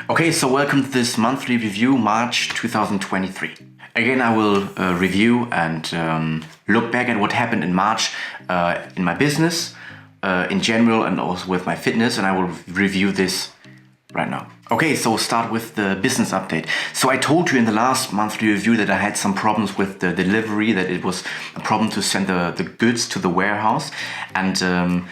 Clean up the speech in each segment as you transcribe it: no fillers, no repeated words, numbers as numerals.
Okay, so welcome to this monthly review, March 2023. Again, I will review and look back at what happened in March in my business, in general, and also with my fitness, and I will review this right now. Okay, so start with the business update. So I told you in the last monthly review that I had some problems with the delivery, that it was a problem to send the goods to the warehouse, and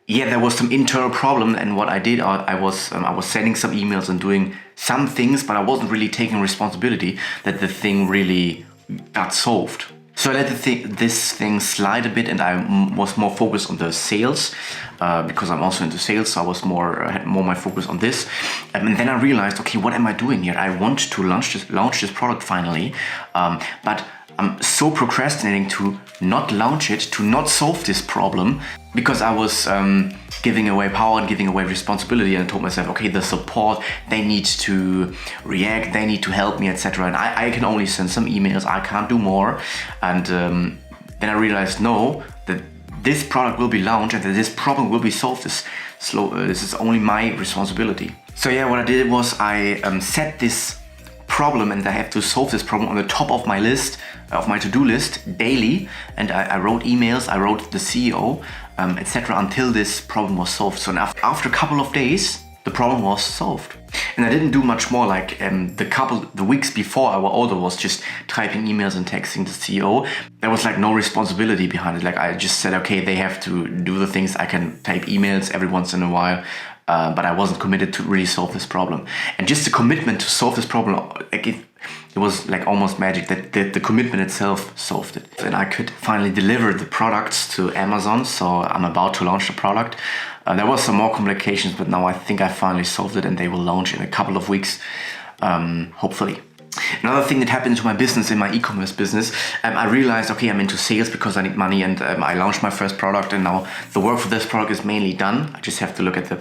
there was some internal problem, and what I did, I was sending some emails and doing some things, but I wasn't really taking responsibility that the thing really got solved. So I let this thing slide a bit, and I was more focused on the sales because I'm also into sales. So I was had more my focus on this, and then I realized, okay, what am I doing here? I want to launch this product finally, but I'm so procrastinating to not launch it, to not solve this problem, because I was giving away power and giving away responsibility, and I told myself, okay, the support, they need to react, they need to help me, etc. And I can only send some emails, I can't do more. And then I realized, no, that this product will be launched and that this problem will be solved. This is only my responsibility. So yeah, what I did was I set this problem, and I have to solve this problem on the top of my list, of my to-do list daily, and I wrote emails, I wrote the CEO, etc. until this problem was solved. So after a couple of days, the problem was solved. And I didn't do much more, like the weeks before I was just typing emails and texting the CEO. There was like no responsibility behind it. Like I just said, okay, they have to do the things. I can type emails every once in a while. But I wasn't committed to really solve this problem. And just the commitment to solve this problem, like it was like almost magic that the commitment itself solved it. And I could finally deliver the products to Amazon. So I'm about to launch the product. There was some more complications, but now I think I finally solved it, and they will launch in a couple of weeks, hopefully. Another thing that happened to my business, in my e-commerce business, I realized, okay, I'm into sales because I need money, and I launched my first product, and now the work for this product is mainly done. I just have to look at the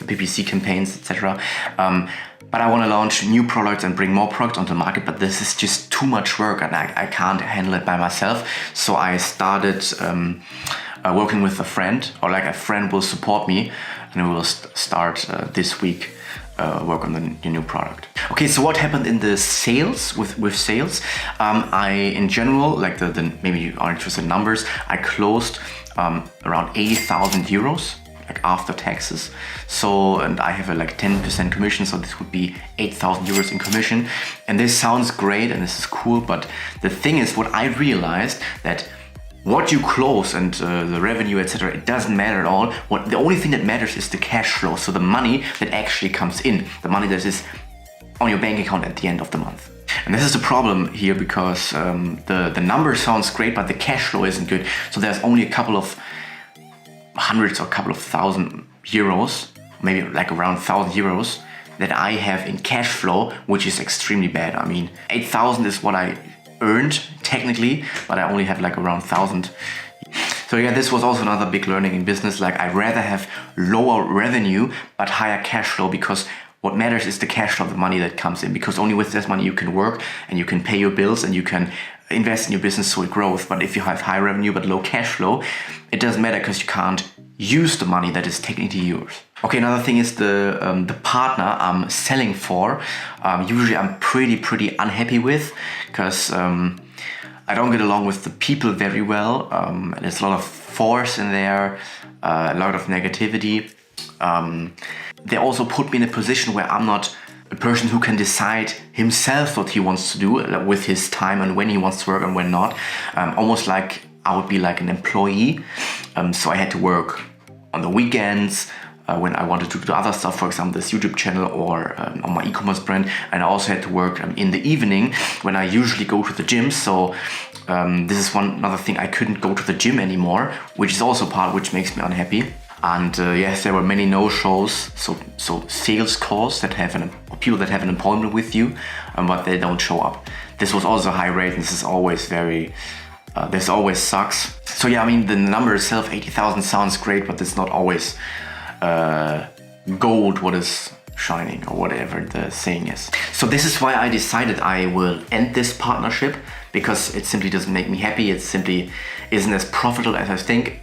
PPC campaigns, etc. But I want to launch new products and bring more products onto the market, but this is just too much work, and I can't handle it by myself. So I started working with a friend, or like a friend will support me, and we will start this week work on the new product. Okay, so what happened in the sales, with sales? In general, like maybe you are interested in numbers, I closed around 80,000 euros. Like after taxes. So, and I have a like 10% commission, so this would be 8,000 euros in commission. And this sounds great and this is cool, but the thing is, what I realized, that what you close and the revenue, etc., it doesn't matter at all. The only thing that matters is the cash flow, so the money that actually comes in, the money that is on your bank account at the end of the month. And this is the problem here, because the number sounds great, but the cash flow isn't good. So there's only a couple of hundreds or a couple of thousand euros, maybe like around 1,000 euros that I have in cash flow, which is extremely bad. I mean, 8,000 is what I earned technically, but I only have like around 1,000. So yeah, this was also another big learning in business. Like I'd rather have lower revenue but higher cash flow, because what matters is the cash flow, the money that comes in, because only with this money you can work and you can pay your bills and you can invest in your business so it grows. But if you have high revenue but low cash flow, it doesn't matter, because you can't use the money that is technically yours. Okay, another thing is the partner I'm selling for. Usually I'm pretty unhappy with, because I don't get along with the people very well. There's a lot of force in there, a lot of negativity. They also put me in a position where I'm not a person who can decide himself what he wants to do with his time and when he wants to work and when not. Almost like I would be like an employee. So I had to work on the weekends when I wanted to do other stuff, for example, this YouTube channel or on my e-commerce brand. And I also had to work in the evening when I usually go to the gym. So this is another thing, I couldn't go to the gym anymore, which is also part which makes me unhappy. And yes, there were many no-shows, so sales calls that or people that have an appointment with you, but they don't show up. This was also a high rate, and this is always this always sucks. So yeah, I mean, the number itself, 80,000, sounds great, but it's not always gold what is shining, or whatever the saying is. So this is why I decided I will end this partnership, because it simply doesn't make me happy. It simply isn't as profitable as I think.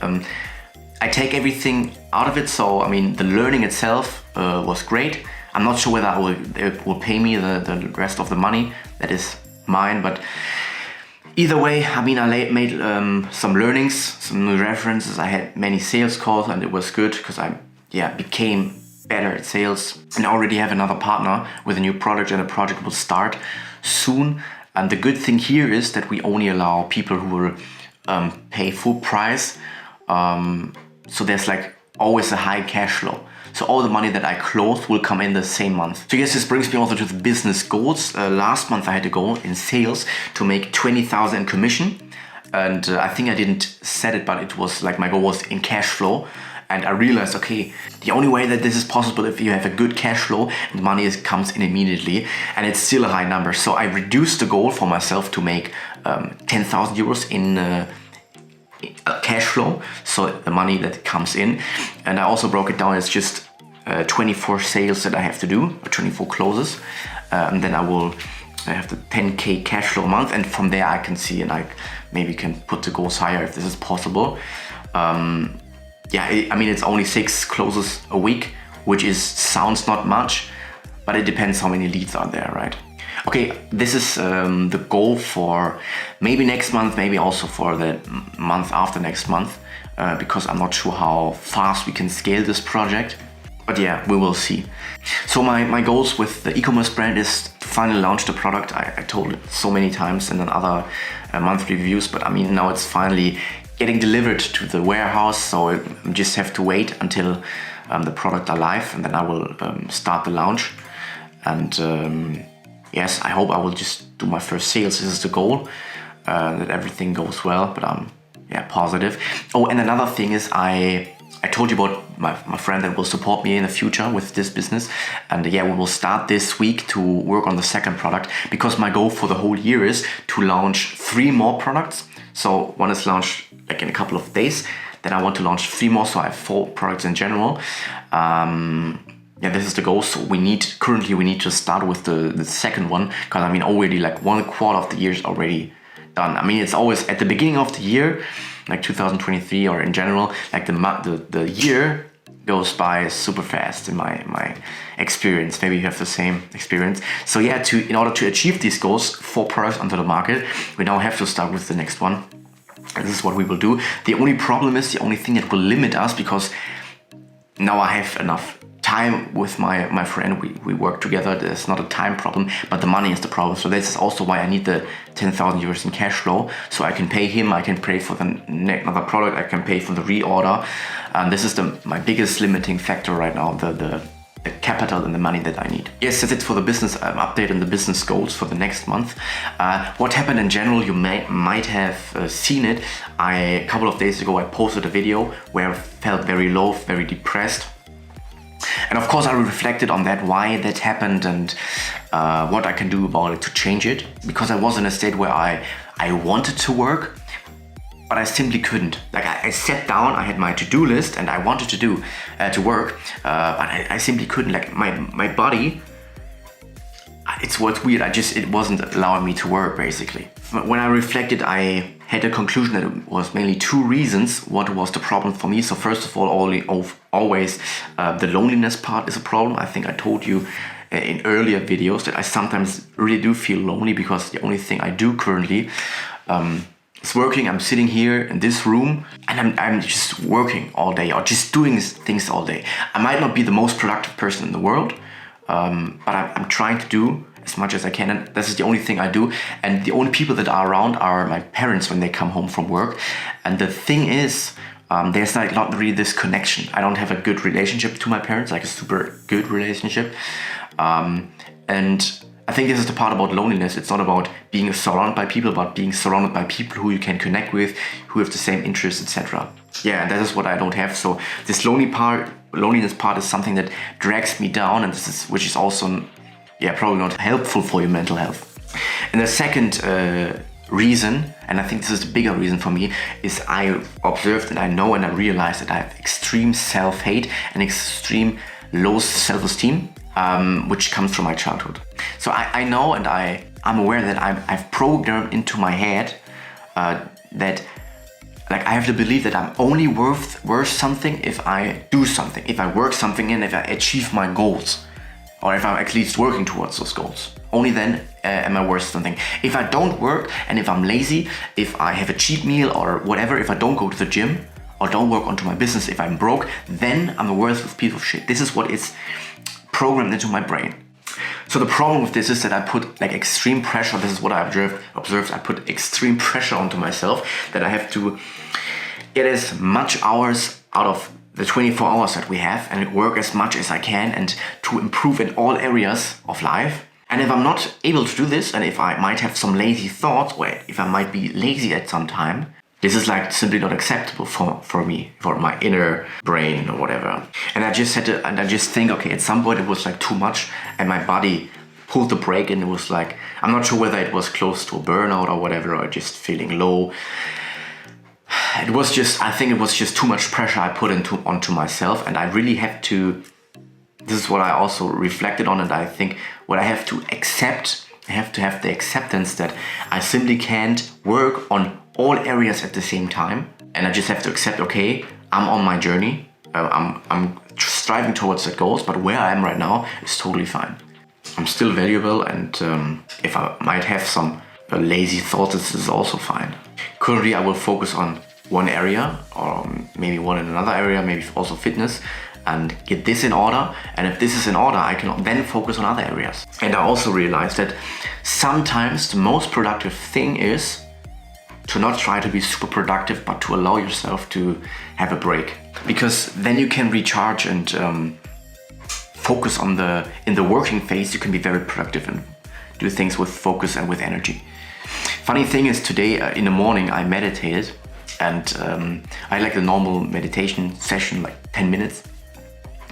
I take everything out of it. So, I mean, the learning itself was great. I'm not sure whether it will pay me the rest of the money that is mine, but either way, I mean, I made some learnings, some new references. I had many sales calls, and it was good because I became better at sales, and I already have another partner with a new product, and the project will start soon. And the good thing here is that we only allow people who will pay full price. So there's like always a high cash flow. So all the money that I close will come in the same month. So yes, this brings me also to the business goals. Last month I had a goal in sales to make 20,000 in commission. And I think I didn't set it, but it was like my goal was in cash flow. And I realized, okay, the only way that this is possible if you have a good cash flow and money comes in immediately, and it's still a high number. So I reduced the goal for myself to make 10,000 euros in cash flow, so the money that comes in. And I also broke it down. It's just 24 sales that I have to do, or 24 closes, and then I have the 10k cash flow a month, and from there I can see, and I maybe can put the goals higher if this is possible. I mean, it's only 6 closes a week, which sounds not much, but it depends how many leads are there, right? Okay, this is the goal for maybe next month, maybe also for the month after next month, because I'm not sure how fast we can scale this project. But yeah, we will see. So my goals with the e-commerce brand is to finally launch the product. I told it so many times in other monthly reviews, but I mean, now it's finally getting delivered to the warehouse. So I just have to wait until the product are live, and then I will start the launch. And yes, I hope I will just do my first sales. This is the goal, that everything goes well, but I'm positive. Oh, and another thing is I told you about my friend that will support me in the future with this business. And we will start this week to work on the second product, because my goal for the whole year is to launch 3 more products. So one is launched like in a couple of days. Then I want to launch 3 more, so I have 4 products in general. This is the goal. So we need to start with the second one, because I mean already like 1/4 of the year is already done. I mean, it's always at the beginning of the year, like 2023 or in general, like the year goes by super fast in my experience. Maybe you have the same experience. So in order to achieve these goals, 4 products onto the market, we now have to start with the next one. And this is what we will do. The only problem is, the only thing that will limit us, because now I have enough time with my friend, we work together, there's not a time problem, but the money is the problem. So this is also why I need the 10,000 euros in cash flow, so I can pay him, I can pay for another product, I can pay for the reorder. And this is my biggest limiting factor right now, the capital and the money that I need. Yes, that's it for the business update and the business goals for the next month. What happened in general, you might have seen it. A couple of days ago I posted a video where I felt very low, very depressed. And of course I reflected on that, why that happened, and what I can do about it to change it. Because I was in a state where I wanted to work, but I simply couldn't. Like I sat down, I had my to-do list and I wanted to work, but I simply couldn't. Like my body, it's what's weird, it wasn't allowing me to work basically. When I reflected, I had a conclusion that it was mainly 2 reasons what was the problem for me. So first of all, always the loneliness part is a problem. I think I told you in earlier videos that I sometimes really do feel lonely, because the only thing I do currently is working. I'm sitting here in this room and I'm just working all day, or just doing things all day. I might not be the most productive person in the world, but I'm trying to do as much as I can, and this is the only thing I do. And the only people that are around are my parents when they come home from work. And the thing is, there's not really this connection. I don't have a good relationship to my parents, like a super good relationship. And I think this is the part about loneliness. It's not about being surrounded by people, but being surrounded by people who you can connect with, who have the same interests, etc. And that is what I don't have. So this loneliness part is something that drags me down, and which is also probably not helpful for your mental health. And the second reason, and I think this is the bigger reason for me, is I observed and I know and I realized that I have extreme self-hate and extreme low self-esteem, which comes from my childhood. So I know, and I'm aware that I've programmed into my head that like I have to believe that I'm only worth something if I do something, if I work something in, if I achieve my goals. or if I'm at least working towards those goals. Only then am I worth something. If I don't work and if I'm lazy, if I have a cheat meal or whatever, if I don't go to the gym or don't work onto my business, if I'm broke, then I'm a worthless piece of shit. This is what is programmed into my brain. So the problem with this is that I put like extreme pressure. This is what I observed. I put extreme pressure onto myself that I have to get as much hours out of the 24 hours that we have and work as much as I can and to improve in all areas of life. And if I'm not able to do this, and if I might have some lazy thoughts, or if I might be lazy at some time, this is like simply not acceptable for me, for my inner brain or whatever. And I just think, okay, at some point it was like too much and my body pulled the brake and it was like, I'm not sure whether it was close to a burnout or whatever, or just feeling low. I think it was just too much pressure I put onto myself, and I really had to, this is what I also reflected on, and I think what I have to accept, I have to have the acceptance that I simply can't work on all areas at the same time, and I just have to accept, okay, I'm on my journey, I'm striving towards the goals, but where I am right now is totally fine. I'm still valuable, and if I might have some lazy thoughts, this is also fine. Currently I will focus on one area, or maybe one in another area, maybe also fitness, and get this in order. And if this is in order, I can then focus on other areas. And I also realized that sometimes the most productive thing is to not try to be super productive, but to allow yourself to have a break, because then you can recharge and focus on in the working phase. You can be very productive and do things with focus and with energy. Funny thing is, today in the morning I meditated, and I like the normal meditation session, like 10 minutes.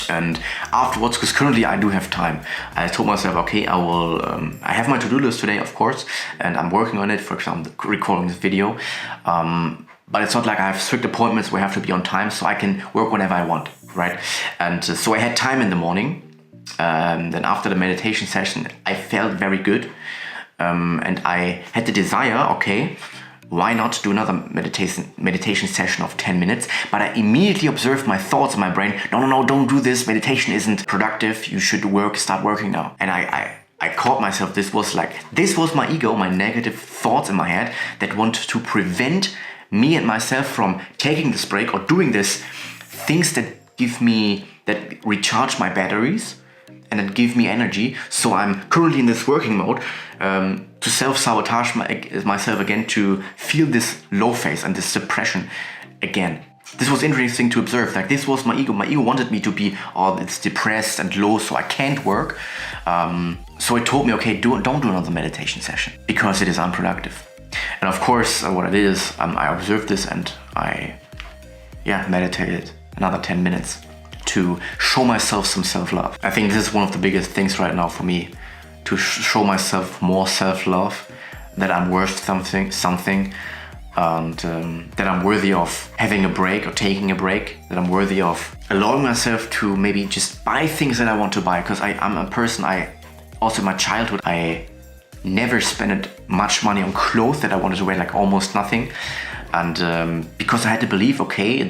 And afterwards, because currently I do have time, I told myself, okay, I have my to-do list today, of course, and I'm working on it, for example, recording this video. But it's not like I have strict appointments where I have to be on time, so I can work whenever I want, right? And so I had time in the morning. Then after the meditation session, I felt very good. And I had the desire, okay, why not do another meditation session of 10 minutes? But I immediately observed my thoughts in my brain. No, don't do this. Meditation isn't productive. You should start working now. And I caught myself. This was my ego, my negative thoughts in my head that wanted to prevent me and myself from taking this break or doing this things that recharge my batteries and that give me energy. So I'm currently in this working mode to self-sabotage myself again, to feel this low phase and this depression again. This was interesting to observe. Like, this was my ego. My ego wanted me to be, it's depressed and low, so I can't work. So it told me, okay, don't do another meditation session because it is unproductive. And of course, what I did is I observed this and I meditated another 10 minutes to show myself some self-love. I think this is one of the biggest things right now for me, to show myself more self-love, that I'm worth something, and that I'm worthy of having a break or taking a break, that I'm worthy of allowing myself to maybe just buy things that I want to buy. Because I'm a person, also in my childhood, I never spent much money on clothes that I wanted to wear, like almost nothing. And because I had to believe, okay,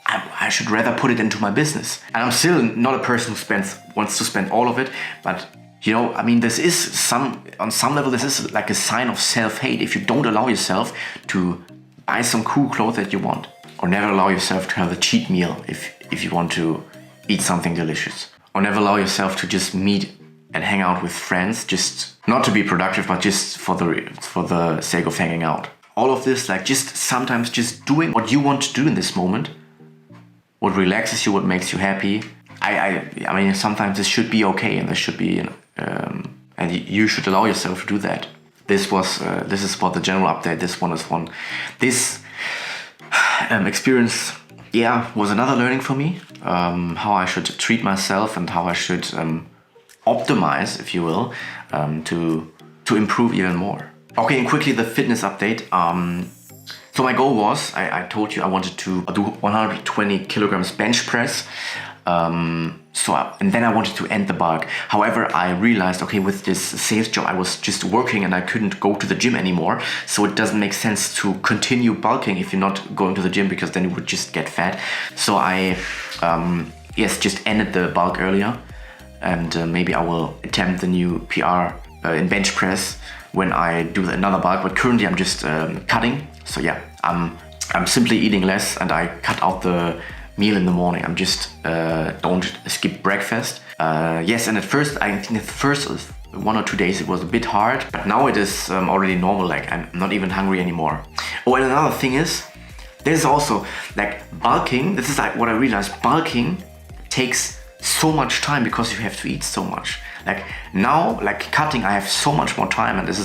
I should rather put it into my business. And I'm still not a person who wants to spend all of it, but you know, I mean, on some level, this is like a sign of self-hate if you don't allow yourself to buy some cool clothes that you want, or never allow yourself to have a cheat meal if you want to eat something delicious, or never allow yourself to just meet and hang out with friends, just not to be productive, but just for the sake of hanging out. All of this, like, just sometimes just doing what you want to do in this moment, what relaxes you, what makes you happy. I mean, sometimes this should be okay, and this should be, and you should allow yourself to do that. This is for the general update. This experience, was another learning for me. How I should treat myself and how I should optimize, if you will, to improve even more. Okay, and quickly the fitness update. So my goal was, I told you I wanted to do 120 kilograms bench press. And then I wanted to end the bulk. However, I realized, okay, with this sales job, I was just working and I couldn't go to the gym anymore. So it doesn't make sense to continue bulking if you're not going to the gym, because then you would just get fat. So I, just ended the bulk earlier. and maybe I will attempt the new PR in bench press when I do another bulk. But currently I'm just cutting. So yeah, I'm simply eating less, and I cut out the meal in the morning. I'm just don't skip breakfast. Yes, and at first, I think the first 1 or 2 days it was a bit hard, but now it is already normal. Like, I'm not even hungry anymore. Oh, and another thing is, there's also like bulking. This is like what I realized. Bulking takes so much time because you have to eat so much. Like now, like cutting, I have so much more time, and this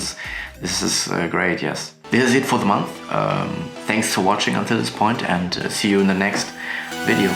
is great. Yes, this is it for the month. Thanks for watching until this point, and see you in the next video.